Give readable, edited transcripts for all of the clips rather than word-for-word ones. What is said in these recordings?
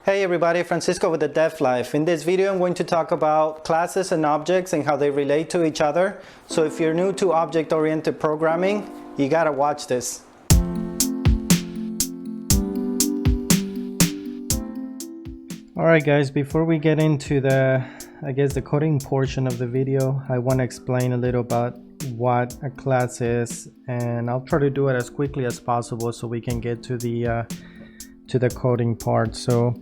Hey everybody, Francisco with the Dev Life. In this video I'm going to talk about classes and objects and how they relate to each other. So if you're new to object-oriented programming, you gotta watch this. Alright guys, before we get into the coding portion of the video, I want to explain a little about what a class is, and I'll try to do it as quickly as possible so we can get to the coding part. So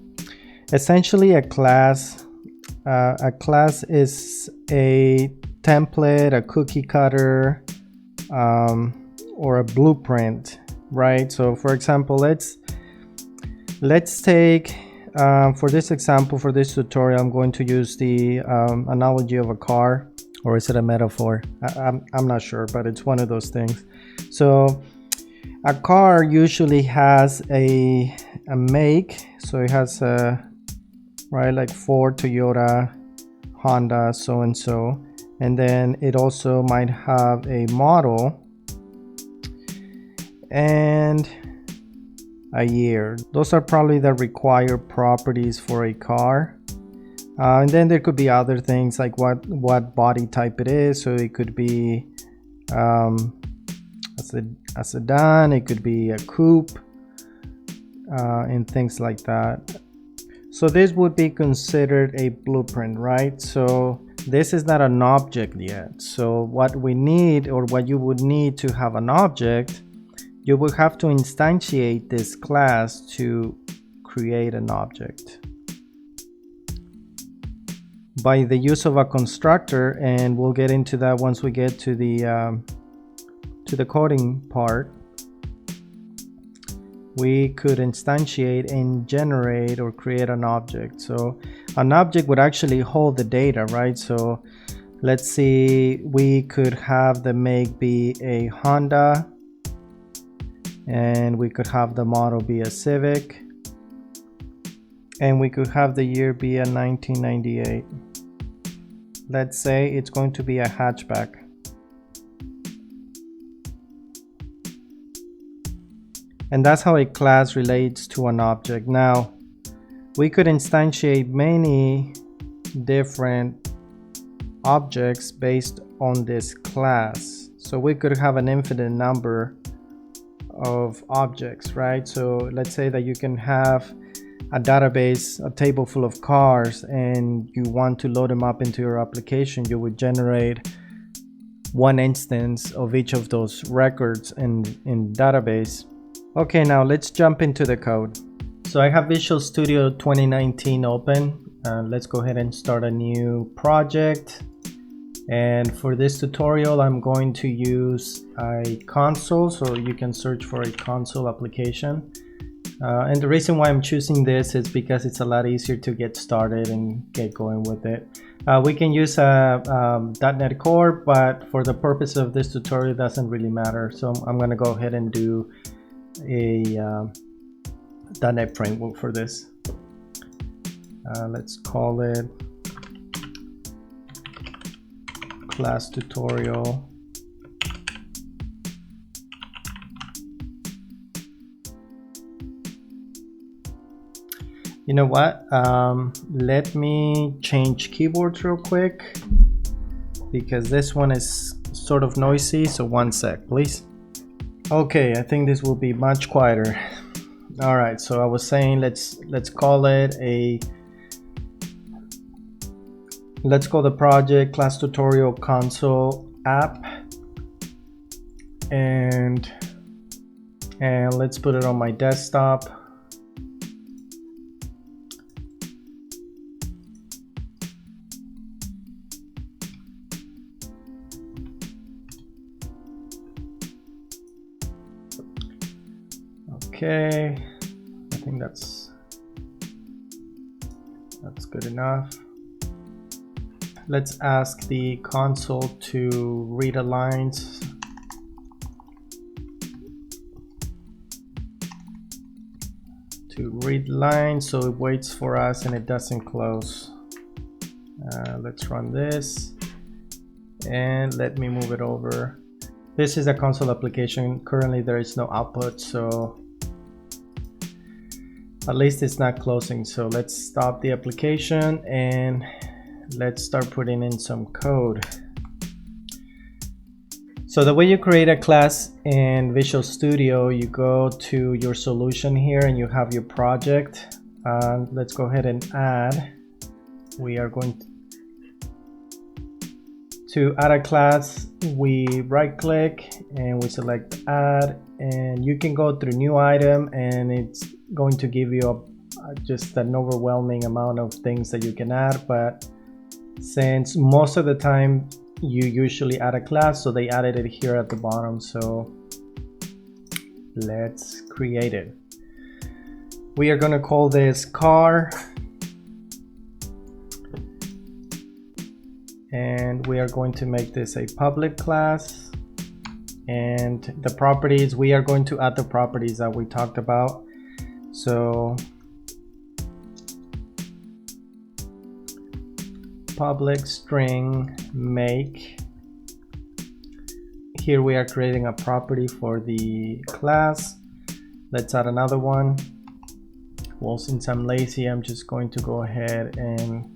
essentially a class is a template, a cookie cutter, or a blueprint, right? So for example, let's take for this example, for this tutorial, I'm going to use the analogy of a car, or is it a metaphor? I'm not sure, but it's one of those things. So a car usually has a make, so it has like Ford, Toyota, Honda, so and so, and then it also might have a model and a year. Those are probably the required properties for a car. And then there could be other things like what body type it is. So it could be a sedan, it could be a coupe, and things like that. So this would be considered a blueprint, right? So this is not an object yet. So what we need, or what you would need to have an object, you will have to instantiate this class to create an object by the use of a constructor, and we'll get into that once we get to the coding part. We could instantiate and generate or create an object. So an object would actually hold the data, right? So let's see, we could have the make be a Honda, and we could have the model be a Civic, and we could have the year be a 1998. Let's say it's going to be a hatchback. And that's how a class relates to an object. Now, we could instantiate many different objects based on this class. So we could have an infinite number of objects, right? So let's say that you can have a database, a table full of cars, and you want to load them up into your application. You would generate one instance of each of those records in database. Okay, now let's jump into the code. So I have Visual Studio 2019 open. Let's go ahead and start a new project. And for this tutorial, I'm going to use a console, so you can search for a console application. And the reason why I'm choosing this is because it's a lot easier to get started and get going with it. We can use a .NET Core, but for the purpose of this tutorial, it doesn't really matter. So I'm going to go ahead and do a .NET framework for this. Let's call it class tutorial. You know what? Let me change keyboards real quick because this one is sort of noisy. So one sec, please. Okay, I think this will be much quieter. All right, so I was saying let's call it let's call the project class tutorial console app, and let's put it on my desktop. Okay, I think that's good enough. Let's ask the console to read a lines. So it waits for us and it doesn't close. Let's run this and let me move it over. This is a console application. Currently there is no output, so At least it's not closing. So let's stop the application and let's start putting in some code. So the way you create a class in Visual Studio, you go to your solution here and you have your project. Let's go ahead and add. We are going to add a class. We right click and we select add, and you can go through new item and it's going to give you just an overwhelming amount of things that you can add. But since most of the time you usually add a class, so they added it here at the bottom. So let's create it. We are going to call this car, and we are going to make this a public class. And the properties, we are going to add the properties that we talked about. So public string make. Here we are creating a property for the class. Let's add another one. Well, since I'm lazy, I'm just going to go ahead and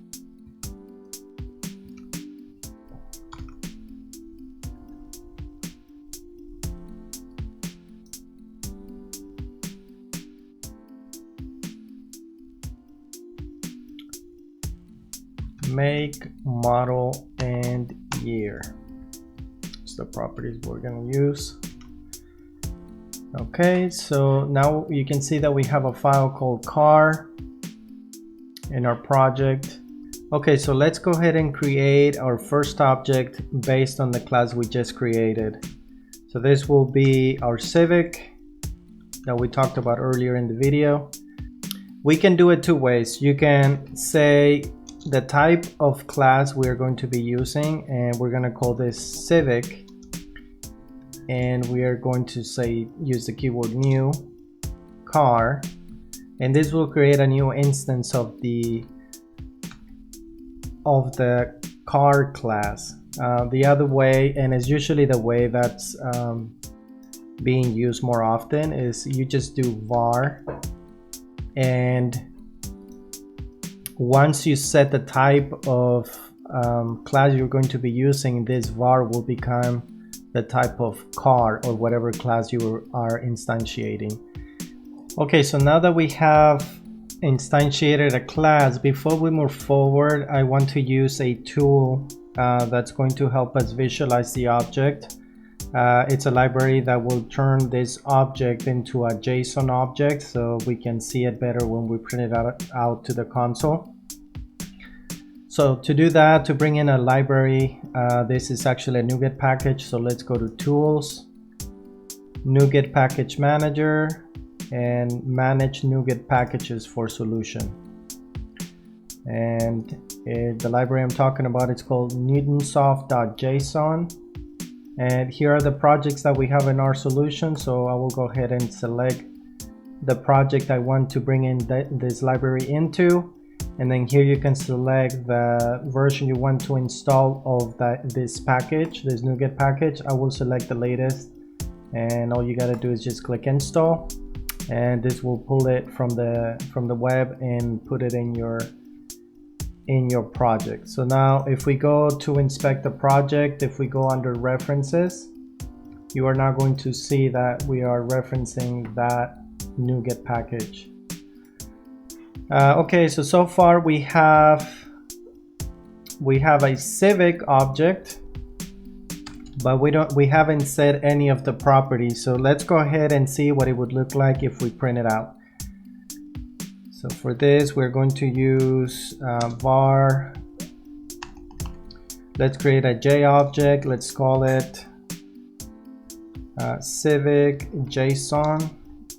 make, model, and year. It's the properties we're going to use. Okay, so now you can see that we have a file called car in our project. Okay, so let's go ahead and create our first object based on the class we just created. So this will be our Civic that we talked about earlier in the video. We can do it two ways. You can say the type of class we are going to be using, and we're going to call this Civic, and we are going to say use the keyword new car, and this will create a new instance of the car class. The other way, and it's usually the way that's being used more often, is you just do var, and once you set the type of class you're going to be using, this var will become the type of car or whatever class you are instantiating. Okay, so now that we have instantiated a class, before we move forward, I want to use a tool that's going to help us visualize the object. It's a library that will turn this object into a JSON object so we can see it better when we print it out to the console. So to do that, to bring in a library, this is actually a NuGet package. So let's go to Tools, NuGet Package Manager, and Manage NuGet Packages for Solution. And the library I'm talking about is called newtonsoft.json. And here are the projects that we have in our solution. So I will go ahead and select the project I want to bring in this library into. And then here you can select the version you want to install of this package, this NuGet package. I will select the latest, and all you gotta do is just click install, and this will pull it from the web and put it in your project. So now if we go to inspect the project, if we go under references, you are now going to see that we are referencing that NuGet package. Okay, so far we have a Civic object, but we haven't set any of the properties. So let's go ahead and see what it would look like if we print it out. So for this, we're going to use var. Let's create a J object. Let's call it Civic JSON,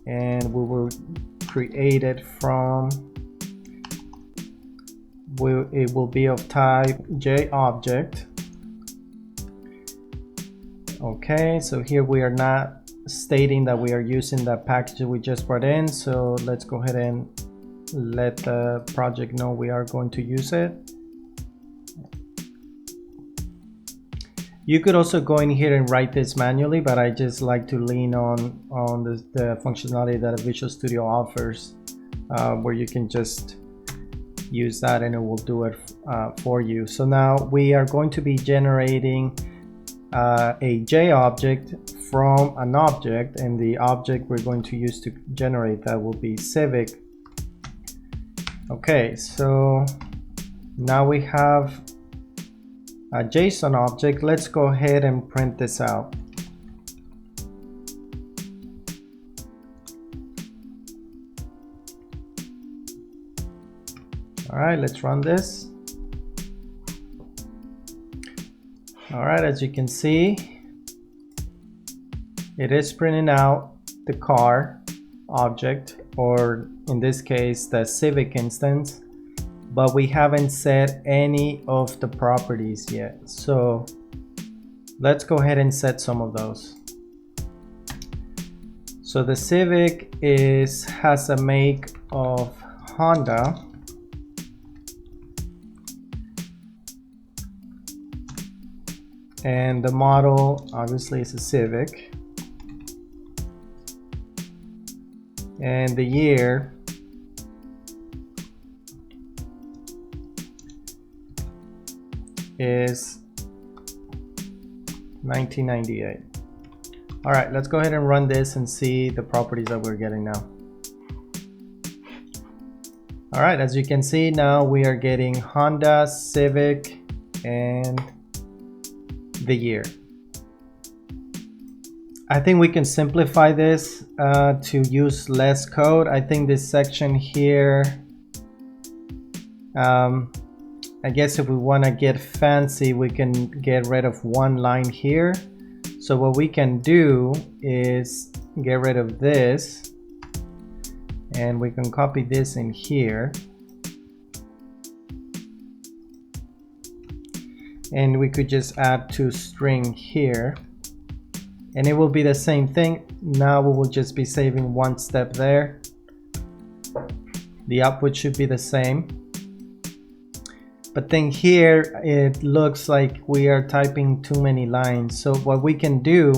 and we will create it from. It will be of type J object. Okay, so here we are not stating that we are using the package we just brought in. So let's go ahead and let the project know we are going to use it. You could also go in here and write this manually, but I just like to lean on the functionality that Visual Studio offers. where you can just use that and it will do it for you. So now we are going to be generating a J object from an object, and the object we're going to use to generate that will be civic. Okay, so now we have a JSON object. Let's go ahead and print this out. All right, let's run this. All right, as you can see, it is printing out the car object, or in this case, the civic instance, but we haven't set any of the properties yet. So let's go ahead and set some of those. So the civic has a make of Honda. And the model obviously is a Civic. And the year is 1998. All right, let's go ahead and run this and see the properties that we're getting now. All right, as you can see now, we are getting Honda, Civic, and the year. I think we can simplify this to use less code. I think this section here, I guess if we want to get fancy, we can get rid of one line here. So what we can do is get rid of this, and we can copy this in here. And we could just add toString here, and it will be the same thing. Now we will just be saving one step there. The output should be the same, but then here it looks like we are typing too many lines. So what we can do,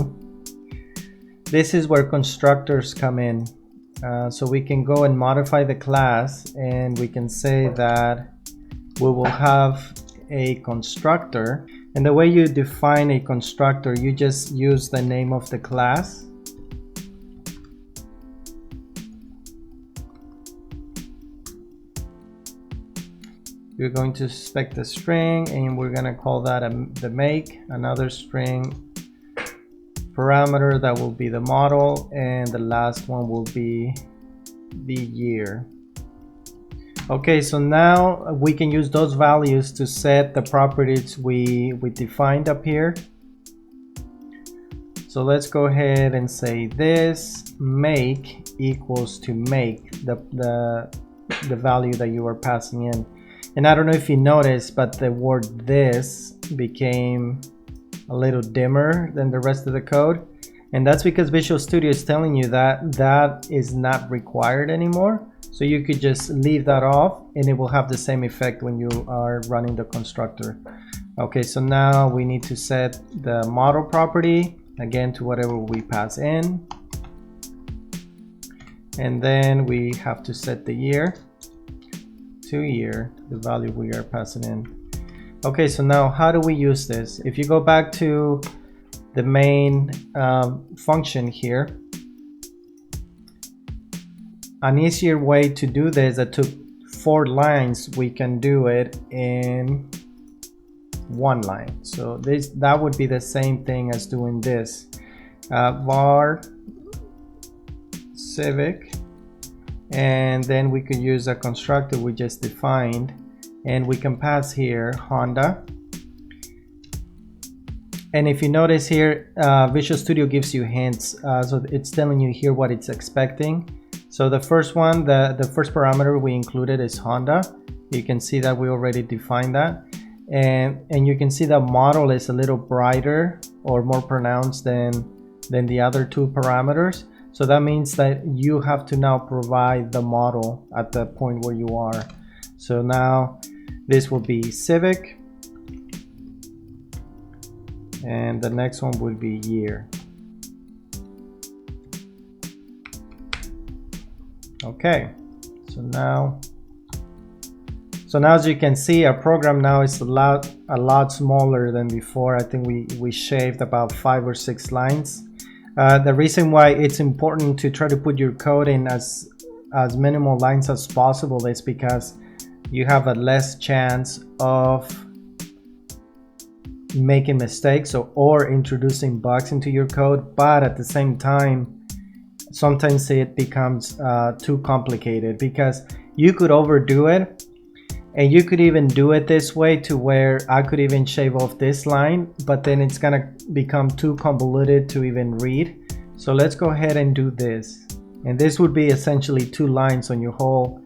this is where constructors come in. So we can go and modify the class, and we can say that we will have a constructor, and the way you define a constructor, you just use the name of the class. You're going to spec the string, and we're going to call that the make, another string parameter that will be the model, and the last one will be the year. Okay, so now we can use those values to set the properties we defined up here. So let's go ahead and say this make equals to make the value that you are passing in. And I don't know if you noticed, but the word this became a little dimmer than the rest of the code. And that's because Visual Studio is telling you that that is not required anymore. So you could just leave that off, and it will have the same effect when you are running the constructor. Okay, so now we need to set the model property again to whatever we pass in. And then we have to set the year to year, the value we are passing in. Okay, so now how do we use this? If you go back to the main function here, an easier way to do this that took 4 lines, we can do it in 1 line. So that would be the same thing as doing this. Var civic, and then we could use a constructor we just defined, and we can pass here Honda. And if you notice here, Visual Studio gives you hints, so it's telling you here what it's expecting. So the first one, the first parameter we included is Honda. You can see that we already defined that. And you can see the model is a little brighter or more pronounced than the other 2 parameters. So that means that you have to now provide the model at the point where you are. So now this will be Civic, and the next one will be year. Okay, So now as you can see, our program now is a lot smaller than before. I think we shaved about 5 or 6 lines. The reason why it's important to try to put your code in as minimal lines as possible is because you have a less chance of making mistakes or introducing bugs into your code. But at the same time, sometimes it becomes too complicated, because you could overdo it, and you could even do it this way to where I could even shave off this line, but then it's gonna become too convoluted to even read. So let's go ahead and do this, and this would be essentially 2 lines on your whole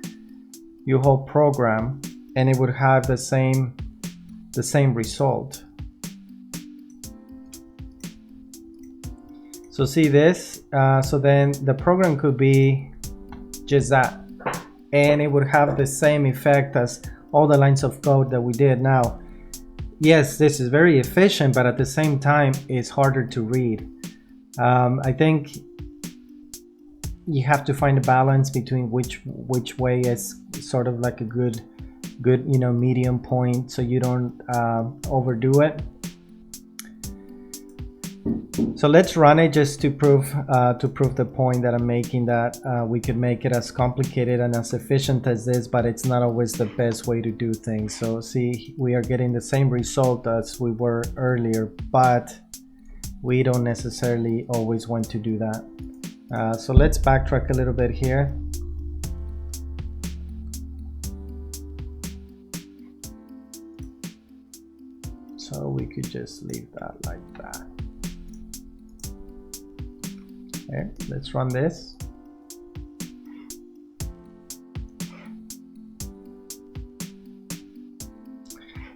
program, and it would have the same result. So see this, so then the program could be just that, and it would have the same effect as all the lines of code that we did. Now, yes, this is very efficient, but at the same time, it's harder to read. I think you have to find a balance between which way is sort of like a good medium point, so you don't overdo it. So let's run it just to prove the point that I'm making, that we could make it as complicated and as efficient as this, but it's not always the best way to do things. So see, we are getting the same result as we were earlier, but we don't necessarily always want to do that. So let's backtrack a little bit here. So we could just leave that like that. Okay, let's run this.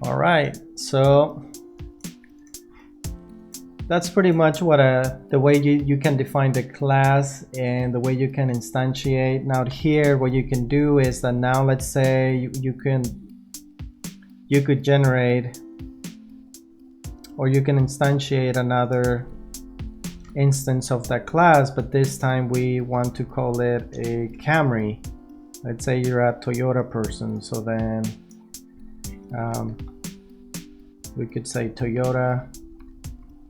All right, so that's pretty much what the way you can define the class and the way you can instantiate. Now here, what you can do is that now let's say you could generate, or you can instantiate another instance of that class, but this time we want to call it a Camry. Let's say you're a Toyota person, so then we could say Toyota,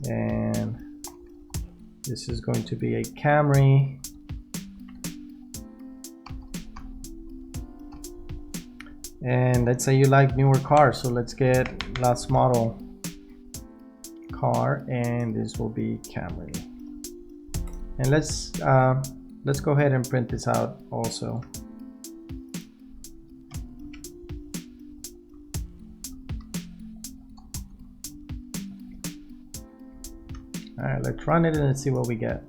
and this is going to be a Camry, and let's say you like newer cars, so let's get last model car, and this will be Camry. And let's go ahead and print this out also. All right, let's run it and let's see what we get.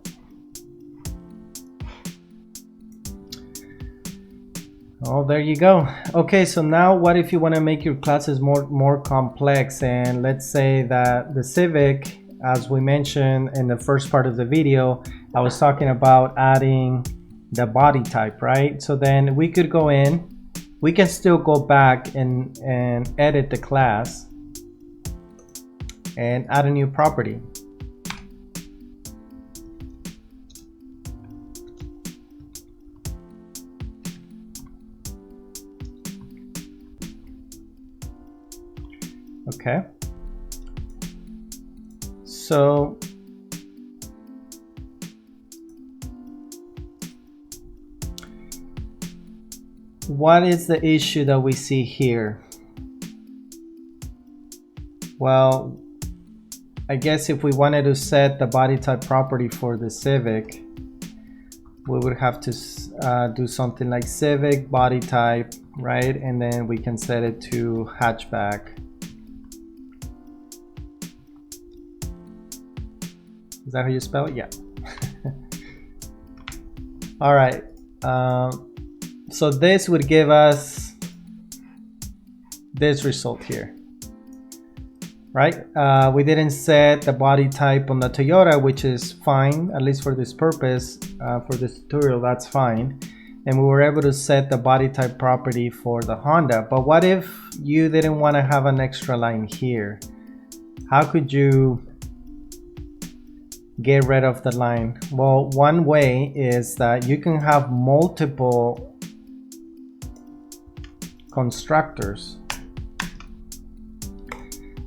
Oh, there you go. Okay, so now what if you want to make your classes more complex? And let's say that the Civic, as we mentioned in the first part of the video, I was talking about adding the body type, right? So then we could go in, we can still go back and edit the class and add a new property. Okay, so what is the issue that we see here? Well, I guess if we wanted to set the body type property for the Civic, we would have to do something like Civic body type, right? And then we can set it to hatchback. Is that how you spell it? Yeah. All right. So this would give us this result here, right? We didn't set the body type on the Toyota, which is fine, at least for this purpose, for this tutorial, that's fine. And we were able to set the body type property for the Honda. But what if you didn't want to have an extra line here? How could you get rid of the line? Well, one way is that you can have multiple constructors.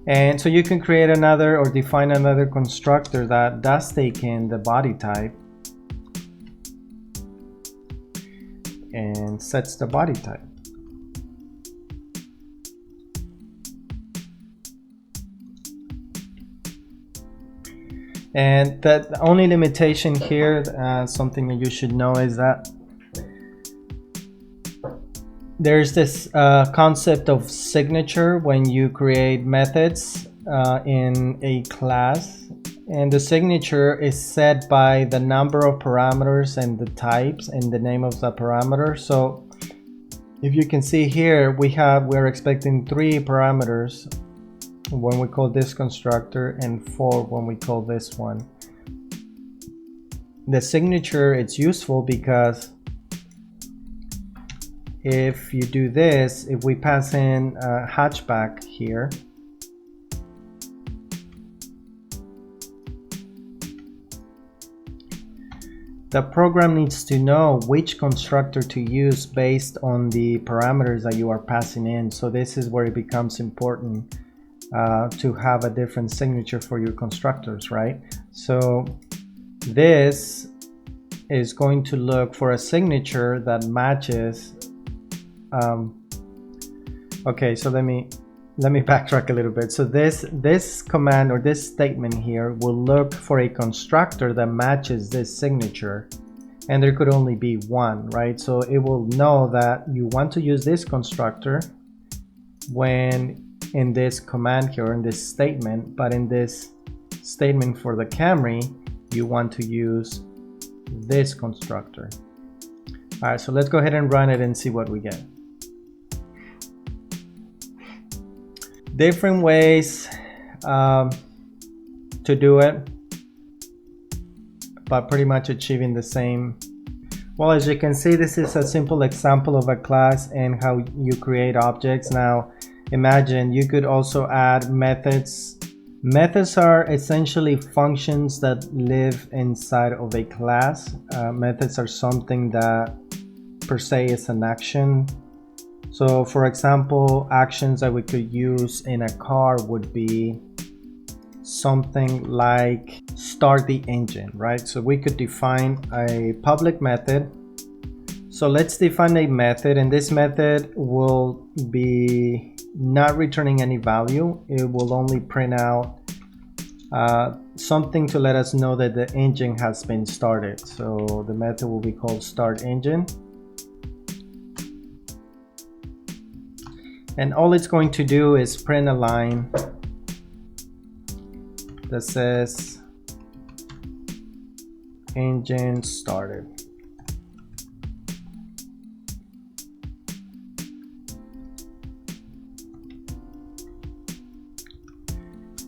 And so you can create another or define another constructor that does take in the body type and sets the body type. And the only limitation here, something that you should know, is that there's this concept of signature when you create methods in a class, and the signature is set by the number of parameters and the types and the name of the parameter. So if you can see here, we're expecting 3 parameters when we call this constructor and 4 when we call this one. The signature, it's useful because if you do this, if we pass in a hatchback here, the program needs to know which constructor to use based on the parameters that you are passing in. So this is where it becomes important to have a different signature for your constructors, right? So this is going to look for a signature that matches. Okay, so let me backtrack a little bit. So this command or this statement here will look for a constructor that matches this signature, and there could only be one, right? So it will know that you want to use this constructor when in this command here, in this statement, but in this statement for the Camry, you want to use this constructor. All right, so let's go ahead and run it and see what we get. Different ways to do it, but pretty much achieving the same. Well, as you can see, this is a simple example of a class and how you create objects. Now imagine you could also add methods. Methods are essentially functions that live inside of a class. Methods are something that per se is an action. So for example, actions that we could use in a car would be something like start the engine, right? So we could define a public method. So let's define a method, and this method will be not returning any value. It will only print out something to let us know that the engine has been started. So the method will be called start engine. And all it's going to do is print a line that says engine started.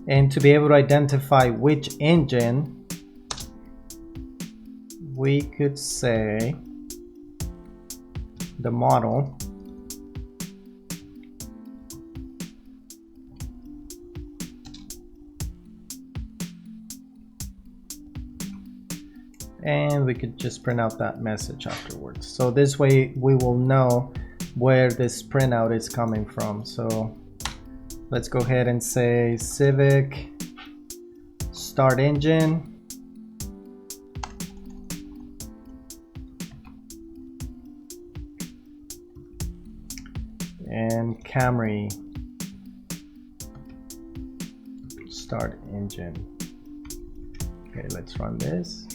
And to be able to identify which engine, we could say the model. And we could just print out that message afterwards. So this way we will know where this printout is coming from. So let's go ahead and say Civic start engine. And Camry start engine. Okay, let's run this.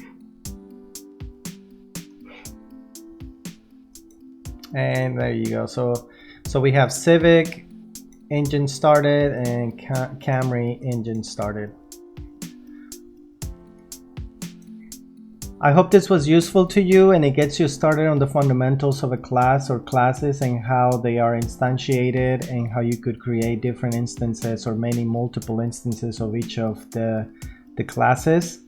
And there you go. So we have Civic engine started and Camry engine started. I hope this was useful to you and it gets you started on the fundamentals of a class or classes and how they are instantiated and how you could create different instances or many multiple instances of each of the classes.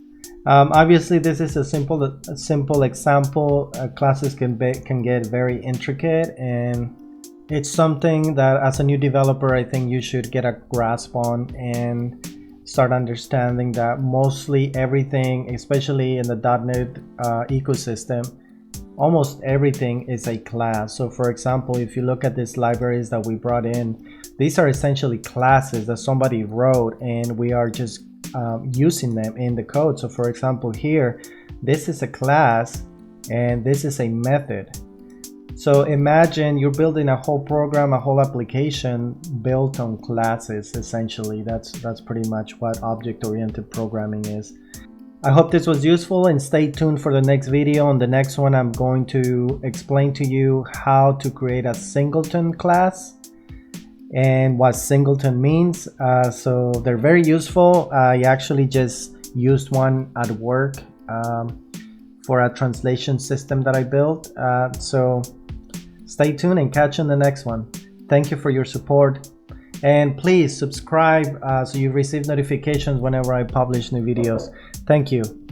Obviously this is a simple example. Classes can get very intricate, and it's something that as a new developer I think you should get a grasp on and start understanding that mostly everything, especially in the .NET ecosystem, almost everything is a class. So for example, if you look at these libraries that we brought in, these are essentially classes that somebody wrote and we are just using them in the code. So for example, here, this is a class and this is a method. So imagine you're building a whole program, a whole application built on classes. Essentially, that's pretty much what object-oriented programming is. I hope this was useful, and stay tuned for the next video. On the next one, I'm going to explain to you how to create a singleton class and what singleton means. So they're very useful. I actually just used one at work for a translation system that I built. So stay tuned and catch you in the next one. Thank you for your support, and please subscribe so you receive notifications whenever I publish new videos. Thank you.